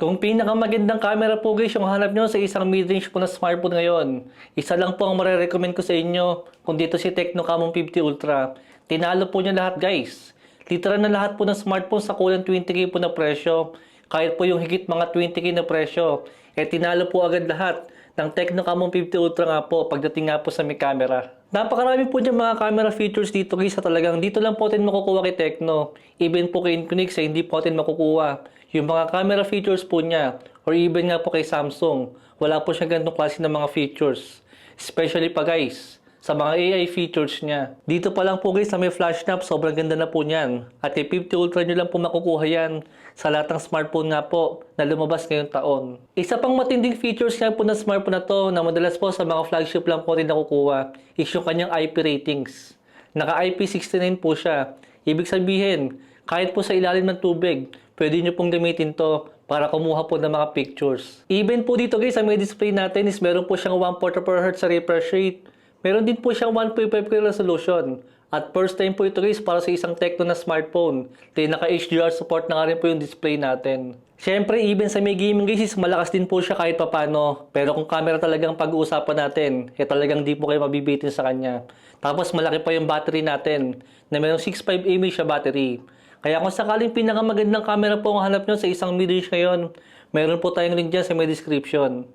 Kung pinakamagandang camera po guys yung hanap nyo sa isang mid-range po na smartphone ngayon, isa lang po ang marirecommend ko sa inyo kung dito si Tecno Camon 50 Ultra. Tinalo po niya lahat guys. Literal na lahat po ng smartphone sa kulang 20k po na presyo. Kahit po yung higit mga 20k na presyo, tinalo po agad lahat ng Tecno Camon 50 Ultra nga po pagdating nga po sa may camera. Napakarami po dyan mga camera features dito guys sa talagang dito lang po natin makukuha kay Tecno. Even po kay Infinix hindi po natin makukuha. Yung mga camera features po niya or even nga po kay Samsung, wala po siyang ganitong klase ng mga features. Especially pa guys, sa mga AI features niya. Dito pa lang po guys na may flash snap, sobrang ganda na po niyan. At yung 50 Ultra nyo lang po makukuha yan sa lahat ng smartphone nga po na lumabas ngayong taon. Isa pang matinding features nga po ng smartphone na to na madalas po sa mga flagship lang po rin nakukuha is yung kanyang IP ratings. Naka IP69 po siya. Ibig sabihin, kahit po sa ilalim ng tubig, pwede nyo pong gamitin to para kumuha po ng mga pictures. Even po dito guys, sa may display natin is meron po siyang 144Hz sa refresh rate. Meron din po siyang 1.5K resolution. At first time po ito guys para sa isang Tecno na smartphone. Then naka HDR support na nga rin po yung display natin. Siyempre, even sa may gaming guys is malakas din po siya kahit papano. Pero kung camera talagang pag-uusapan natin, talagang di po kayo mabibitin sa kanya. Tapos malaki pa yung battery natin na mayroong 6.5 mAh siya battery. Kaya kung sakaling pinakamagandang camera po ang hanap nyo sa isang mid-range ngayon, meron po tayong link dyan sa may description.